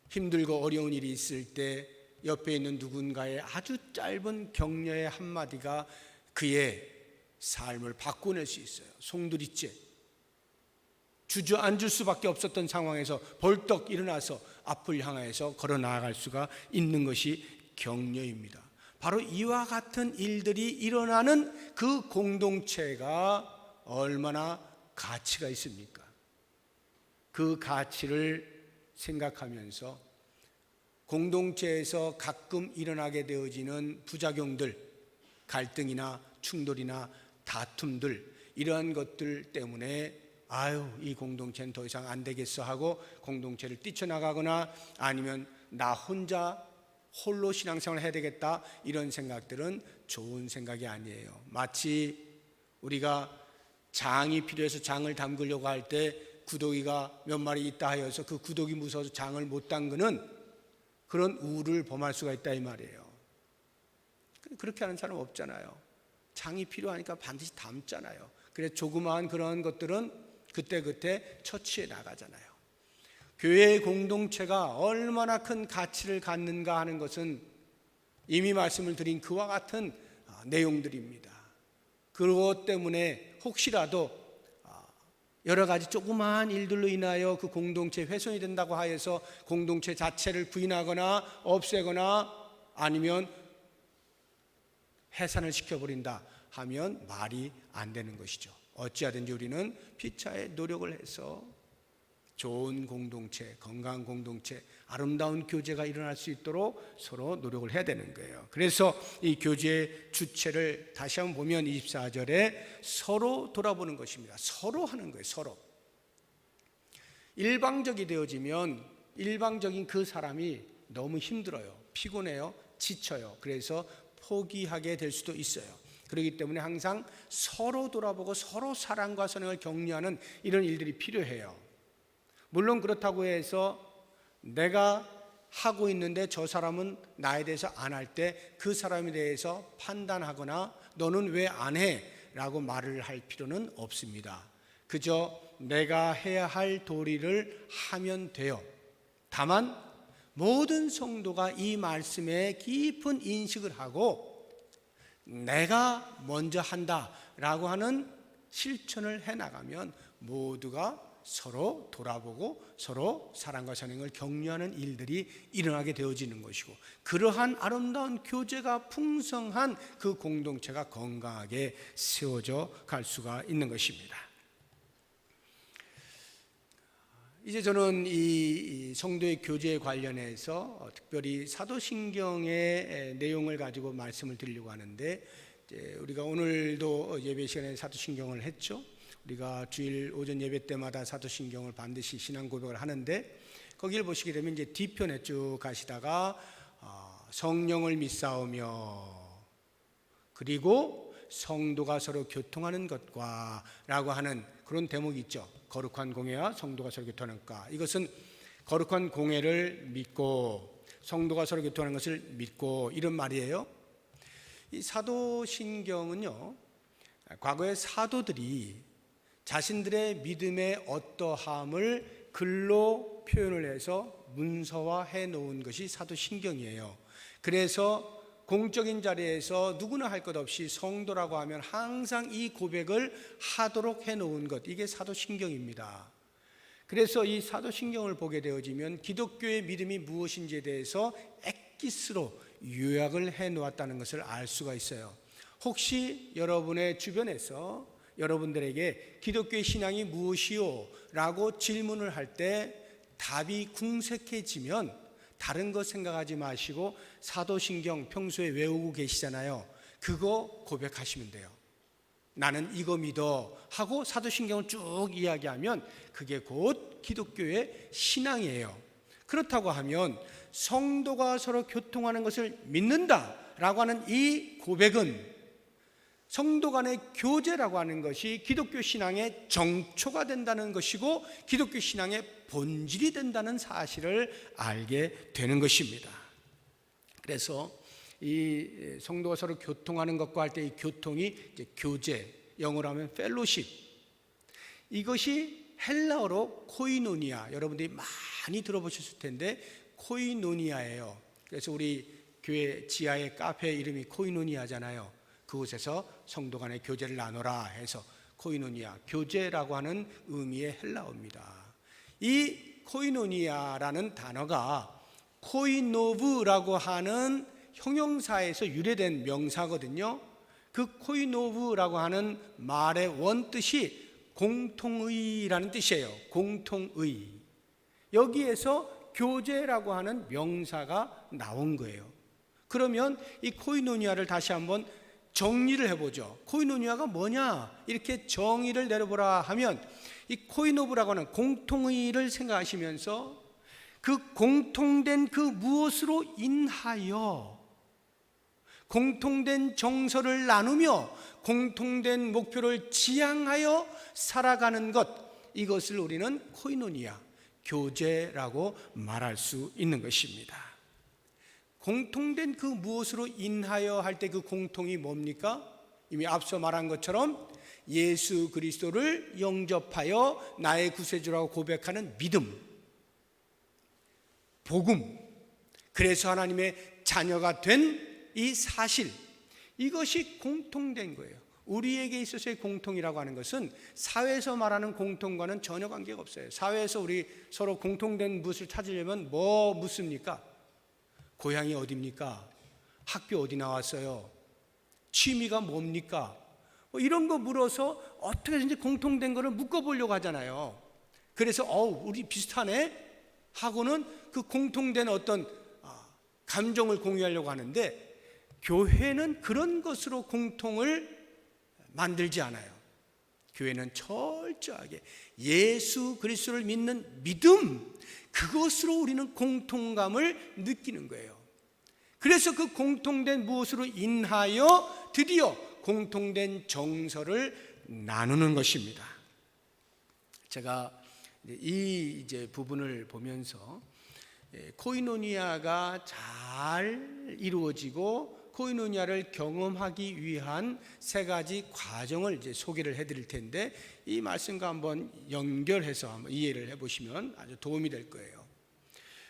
힘들고 어려운 일이 있을 때 옆에 있는 누군가의 아주 짧은 격려의 한마디가 그의 삶을 바꿔낼 수 있어요. 송두리째 주저앉을 수밖에 없었던 상황에서 벌떡 일어나서 앞을 향해서 걸어 나아갈 수가 있는 것이 격려입니다. 바로 이와 같은 일들이 일어나는 그 공동체가 얼마나 가치가 있습니까? 그 가치를 생각하면서 공동체에서 가끔 일어나게 되어지는 부작용들, 갈등이나 충돌이나 다툼들, 이러한 것들 때문에 이 공동체는 더 이상 안 되겠어 하고 공동체를 뛰쳐나가거나 아니면 나 혼자 홀로 신앙생활을 해야 되겠다, 이런 생각들은 좋은 생각이 아니에요. 마치 우리가 장이 필요해서 장을 담그려고 할 때 구더기가 몇 마리 있다 하여서 그 구더기 무서워서 장을 못 담그는 그런 우를 범할 수가 있다, 이 말이에요. 그렇게 하는 사람 없잖아요. 장이 필요하니까 반드시 담잖아요. 그래서 조그마한 그런 것들은 그때그때 처치해 나가잖아요. 교회의 공동체가 얼마나 큰 가치를 갖는가 하는 것은 이미 말씀을 드린 그와 같은 내용들입니다. 그것 때문에 혹시라도 여러 가지 조그마한 일들로 인하여 그 공동체 훼손이 된다고 하여서 공동체 자체를 부인하거나 없애거나 아니면 해산을 시켜버린다 하면 말이 안 되는 것이죠. 어찌하든지 우리는 피차에 노력을 해서 좋은 공동체, 건강한 공동체, 아름다운 교제가 일어날 수 있도록 서로 노력을 해야 되는 거예요. 그래서 이 교제의 주체를 다시 한번 보면 24절에 서로 돌아보는 것입니다. 서로 하는 거예요. 서로. 일방적이 되어지면 일방적인 그 사람이 너무 힘들어요. 피곤해요. 지쳐요. 그래서 포기하게 될 수도 있어요. 그렇기 때문에 항상 서로 돌아보고 서로 사랑과 선행을 격려하는 이런 일들이 필요해요. 물론 그렇다고 해서 내가 하고 있는데 저 사람은 나에 대해서 안 할 때 그 사람에 대해서 판단하거나 너는 왜 안 해? 라고 말을 할 필요는 없습니다. 그저 내가 해야 할 도리를 하면 돼요. 다만 모든 성도가 이 말씀에 깊은 인식을 하고 내가 먼저 한다라고 하는 실천을 해나가면 모두가 서로 돌아보고 서로 사랑과 선행을 격려하는 일들이 일어나게 되어지는 것이고, 그러한 아름다운 교제가 풍성한 그 공동체가 건강하게 세워져 갈 수가 있는 것입니다. 이제 저는 이 성도의 교제에 관련해서 특별히 사도신경의 내용을 가지고 말씀을 드리려고 하는데, 우리가 오늘도 예배 시간에 사도신경을 했죠. 우리가 주일 오전 예배 때마다 사도신경을 반드시 신앙 고백을 하는데, 거기를 보시게 되면 이제 뒤편에 쭉 가시다가 성령을 믿사오며 그리고 성도가 서로 교통하는 것과 라고 하는 그런 대목이 있죠. 거룩한 공회와 성도가 서로 교통하는 것, 이것은 거룩한 공회를 믿고 성도가 서로 교통하는 것을 믿고, 이런 말이에요. 이 사도신경은요, 과거의 사도들이 자신들의 믿음의 어떠함을 글로 표현을 해서 문서화해 놓은 것이 사도신경이에요. 그래서 공적인 자리에서 누구나 할 것 없이 성도라고 하면 항상 이 고백을 하도록 해 놓은 것, 이게 사도신경입니다. 그래서 이 사도신경을 보게 되어지면 기독교의 믿음이 무엇인지에 대해서 엑기스로 요약을 해 놓았다는 것을 알 수가 있어요. 혹시 여러분의 주변에서 여러분들에게 기독교의 신앙이 무엇이요? 라고 질문을 할 때 답이 궁색해지면 다른 거 생각하지 마시고 사도신경 평소에 외우고 계시잖아요. 그거 고백하시면 돼요. 나는 이거 믿어 하고 사도신경을 쭉 이야기하면 그게 곧 기독교의 신앙이에요. 그렇다고 하면 성도가 서로 교통하는 것을 믿는다라고 하는 이 고백은 성도 간의 교제라고 하는 것이 기독교 신앙의 정초가 된다는 것이고 기독교 신앙의 본질이 된다는 사실을 알게 되는 것입니다. 그래서 이 성도가 서로 교통하는 것과 할 때 이 교통이 이제 교제, 영어로 하면 펠로십, 이것이 헬라어로 코이노니아, 여러분들이 많이 들어보셨을 텐데 코이노니아예요. 그래서 우리 교회 지하의 카페 이름이 코이노니아잖아요. 그곳에서 성도 간의 교제를 나누라 해서 코이노니아, 교제라고 하는 의미의 헬라어입니다. 이 코이노니아라는 단어가 코이노브라고 하는 형용사에서 유래된 명사거든요. 그 코이노브라고 하는 말의 원뜻이 공통의라는 뜻이에요. 공통의. 여기에서 교제라고 하는 명사가 나온 거예요. 그러면 이 코이노니아를 다시 한번 정리를 해보죠. 코이노니아가 뭐냐? 이렇게 정의를 내려보라 하면 이 코이노브라고 하는 공통의를 생각하시면서 그 공통된 그 무엇으로 인하여 공통된 정서를 나누며 공통된 목표를 지향하여 살아가는 것, 이것을 우리는 코이노니아, 교제라고 말할 수 있는 것입니다. 공통된 그 무엇으로 인하여 할 때 그 공통이 뭡니까? 이미 앞서 말한 것처럼 예수 그리스도를 영접하여 나의 구세주라고 고백하는 믿음, 복음, 그래서 하나님의 자녀가 된 이 사실, 이것이 공통된 거예요. 우리에게 있어서의 공통이라고 하는 것은 사회에서 말하는 공통과는 전혀 관계가 없어요. 사회에서 우리 서로 공통된 무엇을 찾으려면 뭐 묻습니까? 고향이 어디입니까? 학교 어디 나왔어요? 취미가 뭡니까? 이런 거 물어서 어떻게든지 공통된 거를 묶어보려고 하잖아요. 그래서 우리 비슷하네 하고는 그 공통된 어떤 감정을 공유하려고 하는데, 교회는 그런 것으로 공통을 만들지 않아요. 교회는 철저하게 예수 그리스도를 믿는 믿음, 그것으로 우리는 공통감을 느끼는 거예요. 그래서 그 공통된 무엇으로 인하여 드디어 공통된 정서를 나누는 것입니다. 제가 이 부분을 보면서 코이노니아가 잘 이루어지고 코이노니아를 경험하기 위한 세 가지 과정을 소개를 해드릴 텐데, 이 말씀과 한번 연결해서 한번 이해를 해보시면 아주 도움이 될 거예요.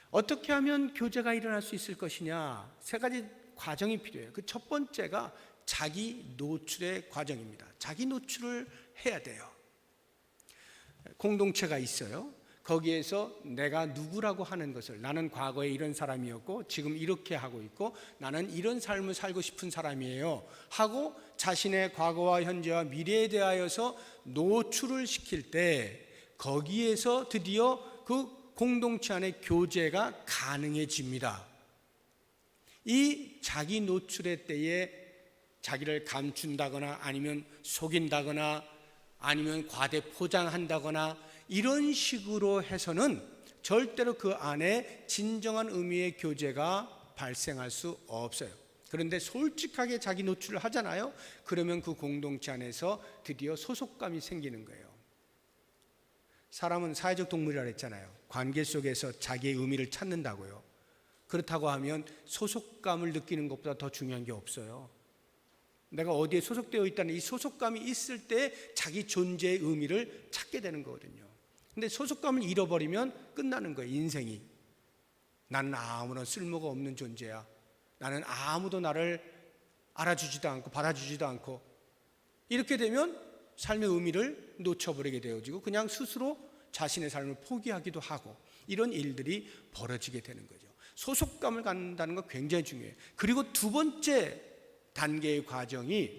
어떻게 하면 교제가 일어날 수 있을 것이냐, 세 가지 과정이 필요해요. 그 첫 번째가 자기 노출의 과정입니다. 자기 노출을 해야 돼요. 공동체가 있어요. 거기에서 내가 누구라고 하는 것을, 나는 과거에 이런 사람이었고 지금 이렇게 하고 있고 나는 이런 삶을 살고 싶은 사람이에요 하고 자신의 과거와 현재와 미래에 대하여서 노출을 시킬 때, 거기에서 드디어 그 공동체 안에 교제가 가능해집니다. 이 자기 노출의 때에 자기를 감춘다거나 아니면 속인다거나 아니면 과대 포장한다거나 이런 식으로 해서는 절대로 그 안에 진정한 의미의 교제가 발생할 수 없어요. 그런데 솔직하게 자기 노출을 하잖아요. 그러면 그 공동체 안에서 드디어 소속감이 생기는 거예요. 사람은 사회적 동물이라고 했잖아요. 관계 속에서 자기의 의미를 찾는다고요. 그렇다고 하면 소속감을 느끼는 것보다 더 중요한 게 없어요. 내가 어디에 소속되어 있다는 이 소속감이 있을 때 자기 존재의 의미를 찾게 되는 거거든요. 근데 소속감을 잃어버리면 끝나는 거예요. 인생이. 나는 아무런 쓸모가 없는 존재야. 나는 아무도 나를 알아주지도 않고 받아주지도 않고, 이렇게 되면 삶의 의미를 놓쳐버리게 되어지고 그냥 스스로 자신의 삶을 포기하기도 하고, 이런 일들이 벌어지게 되는 거죠. 소속감을 갖는다는 거 굉장히 중요해요. 그리고 두 번째 단계의 과정이,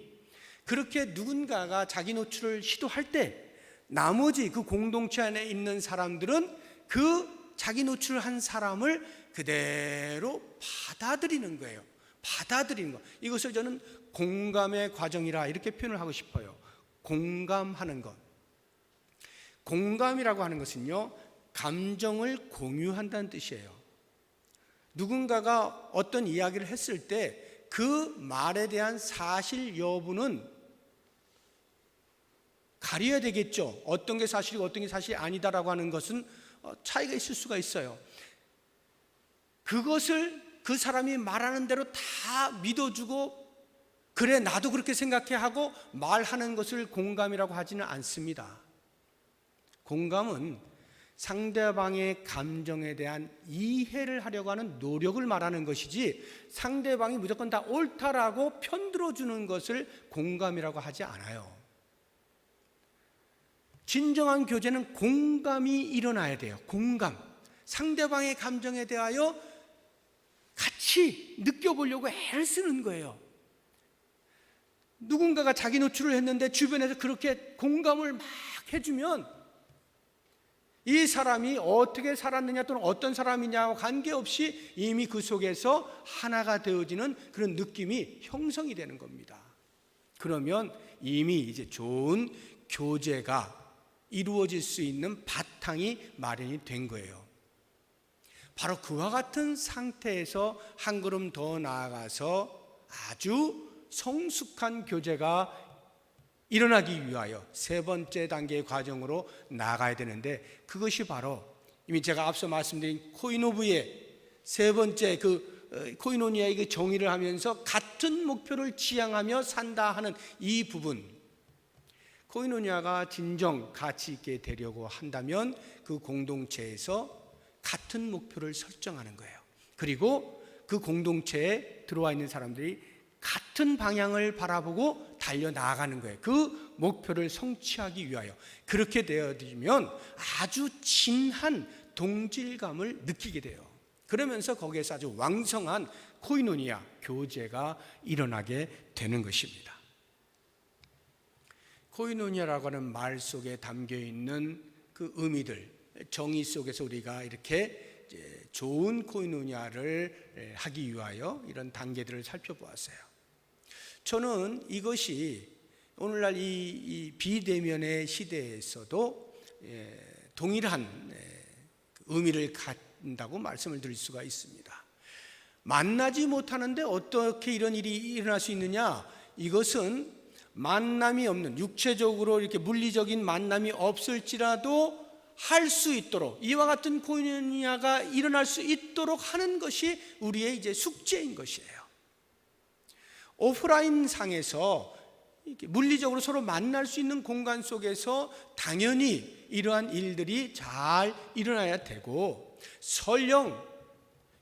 그렇게 누군가가 자기 노출을 시도할 때 나머지 그 공동체 안에 있는 사람들은 그 자기 노출한 사람을 그대로 받아들이는 거예요. 받아들이는 거. 이것을 저는 공감의 과정이라 이렇게 표현을 하고 싶어요. 공감하는 것. 공감이라고 하는 것은요, 감정을 공유한다는 뜻이에요. 누군가가 어떤 이야기를 했을 때 그 말에 대한 사실 여부는 가려야 되겠죠. 어떤 게 사실이고 어떤 게 사실이 아니다라고 하는 것은 차이가 있을 수가 있어요. 그것을 그 사람이 말하는 대로 다 믿어주고 그래 나도 그렇게 생각해 하고 말하는 것을 공감이라고 하지는 않습니다. 공감은 상대방의 감정에 대한 이해를 하려고 하는 노력을 말하는 것이지, 상대방이 무조건 다 옳다라고 편들어주는 것을 공감이라고 하지 않아요. 진정한 교제는 공감이 일어나야 돼요. 공감. 상대방의 감정에 대하여 같이 느껴보려고 애를 쓰는 거예요. 누군가가 자기 노출을 했는데 주변에서 그렇게 공감을 막 해주면 이 사람이 어떻게 살았느냐 또는 어떤 사람이냐와 관계없이 이미 그 속에서 하나가 되어지는 그런 느낌이 형성이 되는 겁니다. 그러면 이미 이제 좋은 교제가 이루어질 수 있는 바탕이 마련이 된 거예요. 바로 그와 같은 상태에서 한 걸음 더 나아가서 아주 성숙한 교제가 일어나기 위하여 세 번째 단계의 과정으로 나아가야 되는데, 그것이 바로 이미 제가 앞서 말씀드린 코이노브의 세 번째 그 코이노니아의 그 정의를 하면서 같은 목표를 지향하며 산다 하는 이 부분, 코이노니아가 진정 가치 있게 되려고 한다면 그 공동체에서 같은 목표를 설정하는 거예요. 그리고 그 공동체에 들어와 있는 사람들이 같은 방향을 바라보고 달려나가는 거예요. 그 목표를 성취하기 위하여. 그렇게 되어지면 아주 진한 동질감을 느끼게 돼요. 그러면서 거기에서 아주 왕성한 코이노니아 교제가 일어나게 되는 것입니다. 코이노니아라고 하는 말 속에 담겨 있는 그 의미들, 정의 속에서 우리가 이렇게 좋은 코이노니아를 하기 위하여 이런 단계들을 살펴보았어요. 저는 이것이 오늘날 이 비대면의 시대에서도 동일한 의미를 갖는다고 말씀을 드릴 수가 있습니다. 만나지 못하는데 어떻게 이런 일이 일어날 수 있느냐? 이것은 만남이 없는, 육체적으로 이렇게 물리적인 만남이 없을지라도 할 수 있도록, 이와 같은 코이노니아가 일어날 수 있도록 하는 것이 우리의 이제 숙제인 것이에요. 오프라인 상에서 이렇게 물리적으로 서로 만날 수 있는 공간 속에서 당연히 이러한 일들이 잘 일어나야 되고, 설령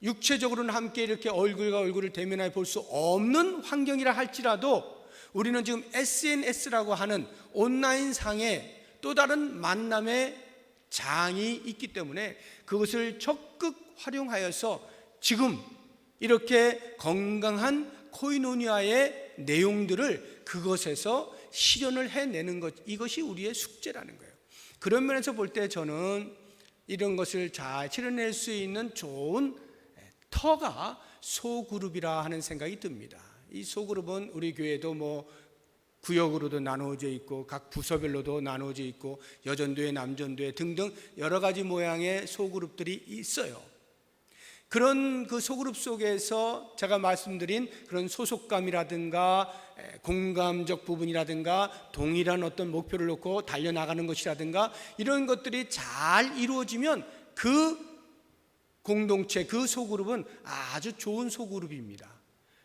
육체적으로는 함께 이렇게 얼굴과 얼굴을 대면하여 볼 수 없는 환경이라 할지라도 우리는 지금 SNS라고 하는 온라인 상에 또 다른 만남의 장이 있기 때문에 그것을 적극 활용하여서 지금 이렇게 건강한 코이노니아의 내용들을 그것에서 실현을 해내는 것, 이것이 우리의 숙제라는 거예요. 그런 면에서 볼 때 저는 이런 것을 잘 실현낼 수 있는 좋은 터가 소그룹이라 하는 생각이 듭니다. 이 소그룹은 우리 교회도 뭐 구역으로도 나누어져 있고 각 부서별로도 나누어져 있고 여전도회, 남전도회 등등 여러 가지 모양의 소그룹들이 있어요. 그런 그 소그룹 속에서 제가 말씀드린 그런 소속감이라든가 공감적 부분이라든가 동일한 어떤 목표를 놓고 달려나가는 것이라든가 이런 것들이 잘 이루어지면 그 공동체, 그 소그룹은 아주 좋은 소그룹입니다.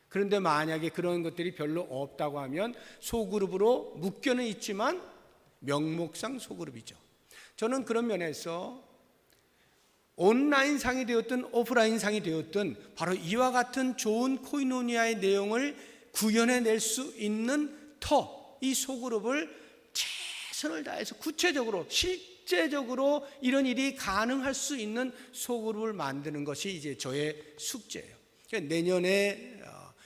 그런데 만약에 그런 것들이 별로 없다고 하면 소그룹으로 묶여는 있지만 명목상 소그룹이죠. 저는 그런 면에서 온라인 상이 되었든 오프라인 상이 되었든 바로 이와 같은 좋은 코이노니아의 내용을 구현해낼 수 있는 터, 이 소그룹을 최선을 다해서 구체적으로 실제적으로 이런 일이 가능할 수 있는 소그룹을 만드는 것이 이제 저의 숙제예요. 그러니까 내년에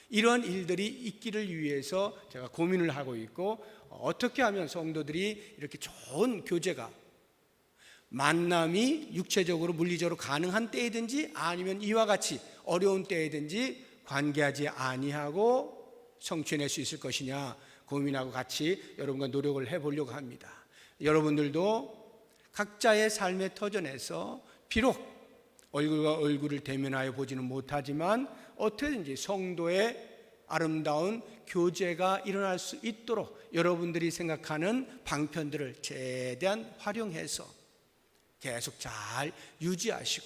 이런 일들이 있기를 위해서 제가 고민을 하고 있고, 어떻게 하면 성도들이 이렇게 좋은 교제가, 만남이 육체적으로 물리적으로 가능한 때이든지 아니면 이와 같이 어려운 때이든지 관계하지 아니하고 성취해낼 수 있을 것이냐 고민하고 같이 여러분과 노력을 해보려고 합니다. 여러분들도 각자의 삶의 터전에서 비록 얼굴과 얼굴을 대면하여 보지는 못하지만 어떻게든지 성도의 아름다운 교제가 일어날 수 있도록 여러분들이 생각하는 방편들을 최대한 활용해서 계속 잘 유지하시고,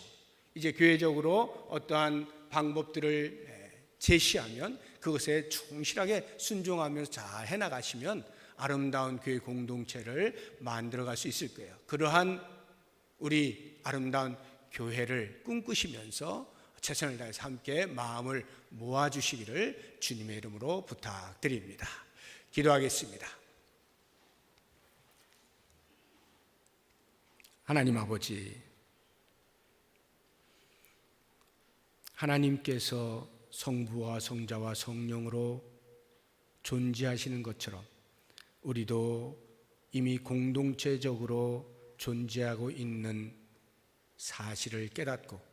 이제 교회적으로 어떠한 방법들을 제시하면 그것에 충실하게 순종하면서 잘 해나가시면 아름다운 교회 공동체를 만들어갈 수 있을 거예요. 그러한 우리 아름다운 교회를 꿈꾸시면서 최선을 다해서 함께 마음을 모아주시기를 주님의 이름으로 부탁드립니다. 기도하겠습니다. 하나님 아버지, 하나님께서 성부와 성자와 성령으로 존재하시는 것처럼 우리도 이미 공동체적으로 존재하고 있는 사실을 깨닫고